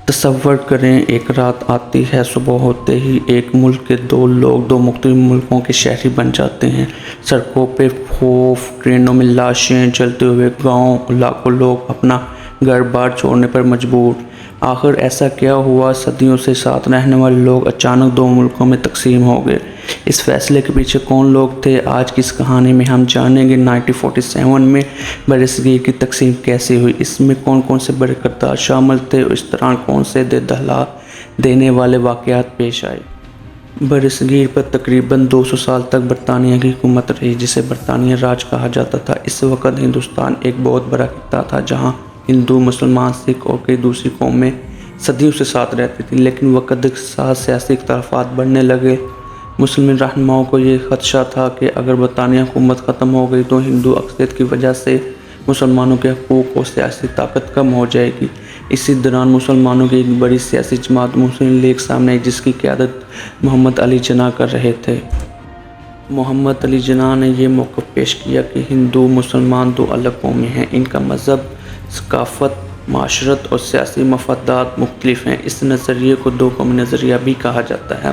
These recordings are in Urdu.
تصور کریں، ایک رات آتی ہے، صبح ہوتے ہی ایک ملک کے دو لوگ دو مختلف ملکوں کے شہری بن جاتے ہیں۔ سڑکوں پہ خوف، ٹرینوں میں لاشیں، جلتے ہوئے گاؤں، لاکھوں لوگ اپنا گھر بار چھوڑنے پر مجبور۔ آخر ایسا کیا ہوا؟ صدیوں سے ساتھ رہنے والے لوگ اچانک دو ملکوں میں تقسیم ہو گئے۔ اس فیصلے کے پیچھے کون لوگ تھے؟ آج کی اس کہانی میں ہم جانیں گے 1947 میں برصغیر کی تقسیم کیسے ہوئی، اس میں کون کون سے بڑے کردار شامل تھے اور اس دوران کون سے دہلا دینے والے واقعات پیش آئے۔ برصغیر پر تقریباً 200 سال تک برطانیہ کی حکومت رہی، جسے برطانیہ راج کہا جاتا تھا۔ اس وقت ہندوستان ایک بہت بڑا خطہ تھا جہاں ہندو، مسلمان، سکھ اور کئی دوسری قومیں صدیوں سے ساتھ رہتی تھیں، لیکن وقت کے ساتھ سیاسی اختلافات بڑھنے لگے۔ مسلم رہنماؤں کو یہ خدشہ تھا کہ اگر برطانوی حکومت ختم ہو گئی تو ہندو اکثریت کی وجہ سے مسلمانوں کے حقوق اور سیاسی طاقت کم ہو جائے گی۔ اسی دوران مسلمانوں کی ایک بڑی سیاسی جماعت مسلم لیگ سامنے آئی، جس کی قیادت محمد علی جناح کر رہے تھے۔ محمد علی جناح نے یہ موقف پیش کیا کہ ہندو مسلمان دو الگ قومیں ہیں، ان کا مذہب، ثقافت، معاشرت اور سیاسی مفادات مختلف ہیں۔ اس نظریے کو دو قومی نظریہ بھی کہا جاتا ہے۔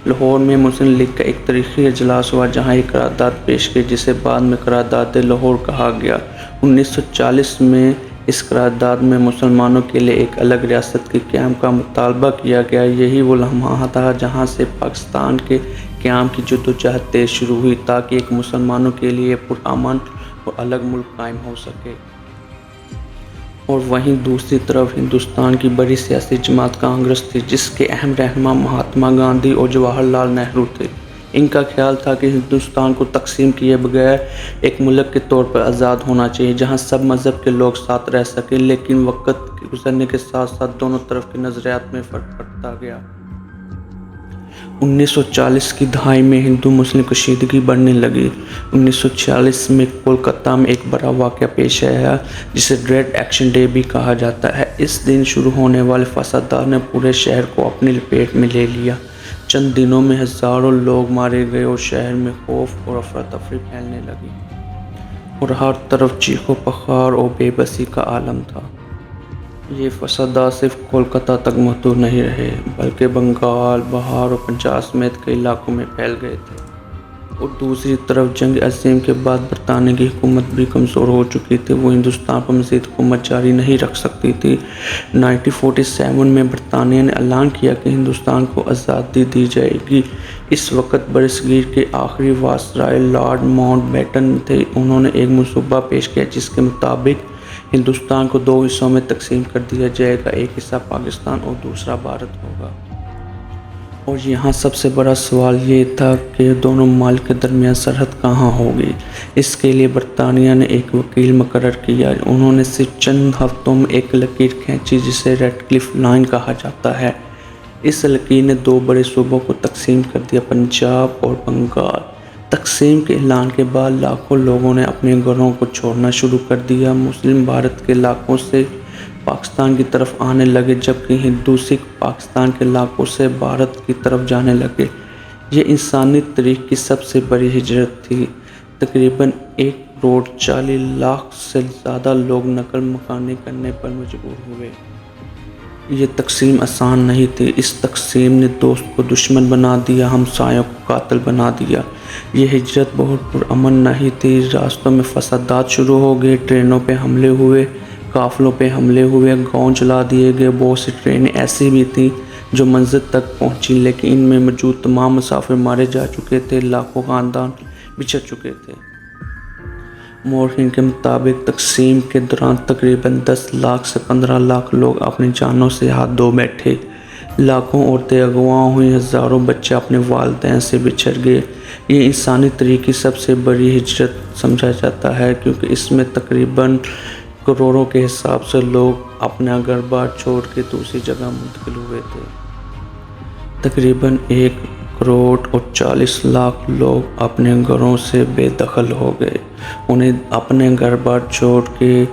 لاہور میں مسلم لیگ کا ایک تاریخی اجلاس ہوا جہاں ایک قرارداد پیش کی جسے بعد میں قرارداد لاہور کہا گیا۔ 1940 میں اس قرارداد میں مسلمانوں کے لیے ایک الگ ریاست کے قیام کا مطالبہ کیا گیا۔ یہی وہ لمحہ تھا جہاں سے پاکستان کے قیام کی جدوجہد تیز شروع ہوئی تاکہ ایک مسلمانوں کے لیے پرامن اور الگ ملک قائم ہو سکے۔ اور وہیں دوسری طرف ہندوستان کی بڑی سیاسی جماعت کانگریس تھی، جس کے اہم رہنما مہاتما گاندھی اور جواہر لال نہرو تھے۔ ان کا خیال تھا کہ ہندوستان کو تقسیم کیے بغیر ایک ملک کے طور پر آزاد ہونا چاہیے جہاں سب مذہب کے لوگ ساتھ رہ سکیں، لیکن وقت کے گزرنے کے ساتھ ساتھ دونوں طرف کے نظریات میں فرق پڑتا گیا۔ 1940 کی دہائی میں ہندو مسلم کشیدگی بڑھنے لگی۔ 1946 میں کولکتہ میں ایک بڑا واقعہ پیش آیا جسے ریڈ ایکشن ڈے بھی کہا جاتا ہے۔ اس دن شروع ہونے والے فسادات نے پورے شہر کو اپنی لپیٹ میں لے لیا۔ چند دنوں میں ہزاروں لوگ مارے گئے اور شہر میں خوف اور افراتفری پھیلنے لگی، اور ہر طرف چیخو پکار اور بے بسی کا عالم تھا۔ یہ فسادات صرف کولکتہ تک محدود نہیں رہے بلکہ بنگال، بہار اور پنجاب سمیت کئی علاقوں میں پھیل گئے تھے۔ اور دوسری طرف جنگ عظیم کے بعد برطانیہ کی حکومت بھی کمزور ہو چکی تھی، وہ ہندوستان پر مزید حکومت جاری نہیں رکھ سکتی تھی۔ 1947 میں برطانیہ نے اعلان کیا کہ ہندوستان کو آزادی دی جائے گی۔ اس وقت برصغیر کے آخری وائسرائے لارڈ ماؤنٹ بیٹن تھے۔ انہوں نے ایک منصوبہ پیش کیا جس کے مطابق ہندوستان کو دو حصوں میں تقسیم کر دیا جائے گا، ایک حصہ پاکستان اور دوسرا بھارت ہوگا۔ اور یہاں سب سے بڑا سوال یہ تھا کہ دونوں ممالک کے درمیان سرحد کہاں ہوگی۔ اس کے لیے برطانیہ نے ایک وکیل مقرر کیا۔ انہوں نے صرف چند ہفتوں میں ایک لکیر کھینچی جسے ریڈ کلف لائن کہا جاتا ہے۔ اس لکیر نے دو بڑے صوبوں کو تقسیم کر دیا، پنجاب اور بنگال۔ تقسیم کے اعلان کے بعد لاکھوں لوگوں نے اپنے گھروں کو چھوڑنا شروع کر دیا۔ مسلم بھارت کے علاقوں سے پاکستان کی طرف آنے لگے، جبکہ ہندو سکھ پاکستان کے علاقوں سے بھارت کی طرف جانے لگے۔ یہ انسانی تاریخ کی سب سے بڑی ہجرت تھی۔ تقریباً 1,40,00,000 سے زیادہ لوگ نقل مکانی کرنے پر مجبور ہوئے۔ یہ تقسیم آسان نہیں تھی۔ اس تقسیم نے دوست کو دشمن بنا دیا، ہمسایوں کو قاتل بنا دیا۔ یہ ہجرت بہت پرامن نہیں تھی۔ راستوں میں فسادات شروع ہو گئے، ٹرینوں پہ حملے ہوئے، قافلوں پہ حملے ہوئے، گاؤں جلا دیے گئے۔ بہت سی ٹرینیں ایسی بھی تھیں جو منزل تک پہنچی لیکن ان میں موجود تمام مسافر مارے جا چکے تھے، لاکھوں خاندان بچھڑ چکے تھے۔ مورخین کے مطابق تقسیم کے دوران تقریباً 10 لاکھ سے 15 لاکھ لوگ اپنی جانوں سے ہاتھ دھو بیٹھے۔ لاکھوں عورتیں اغوا ہوئیں، ہزاروں بچے اپنے والدین سے بچھڑ گئے۔ یہ انسانی تاریخ کی سب سے بڑی ہجرت سمجھا جاتا ہے کیونکہ اس میں تقریباً کروڑوں کے حساب سے لوگ اپنا گھر بار چھوڑ کے دوسری جگہ منتقل ہوئے تھے۔ تقریباً 1,40,00,000 لوگ اپنے گھروں سے بے دخل ہو گئے۔ انہیں اپنے گھر بار چھوڑ کے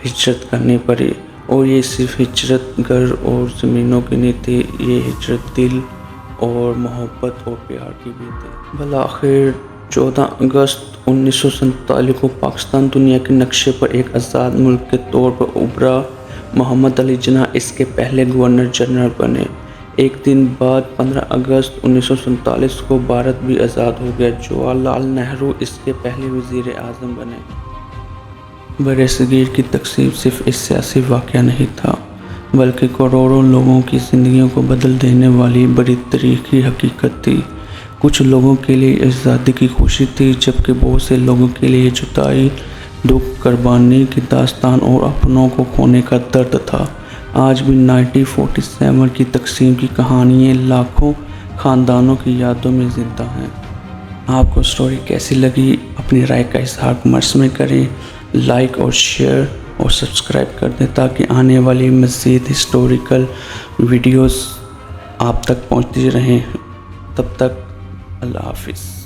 ہجرت کرنی پڑی، اور یہ صرف ہجرت گھر اور زمینوں کی نہیں تھی، یہ ہجرت دل اور محبت اور پیار کی بھی تھی۔ بالآخر 14 اگست 1947 کو پاکستان دنیا کے نقشے پر ایک آزاد ملک کے طور پر ابھرا۔ محمد علی جناح اس کے پہلے گورنر جنرل بنے۔ ایک دن بعد 15 اگست 1947 کو بھارت بھی آزاد ہو گیا۔ جواہر لال نہرو اس کے پہلے وزیر اعظم بنے۔ برصغیر کی تقسیم صرف ایک سیاسی واقعہ نہیں تھا بلکہ کروڑوں لوگوں کی زندگیوں کو بدل دینے والی بڑی تاریخی حقیقت تھی۔ کچھ لوگوں کے لیے آزادی کی خوشی تھی جبکہ بہت سے لوگوں کے لیے جدائی، دکھ، قربانی کی داستان اور اپنوں کو کھونے کا درد تھا۔ آج بھی 1947 کی تقسیم کی کہانیاں لاکھوں خاندانوں کی یادوں میں زندہ ہیں۔ آپ کو سٹوری کیسی لگی؟ اپنی رائے کا اظہار کمنٹس میں کریں۔ لائک اور شیئر اور سبسکرائب کر دیں تاکہ آنے والی مزید ہسٹوریکل ویڈیوز آپ تک پہنچتی رہیں۔ تب تک اللہ حافظ۔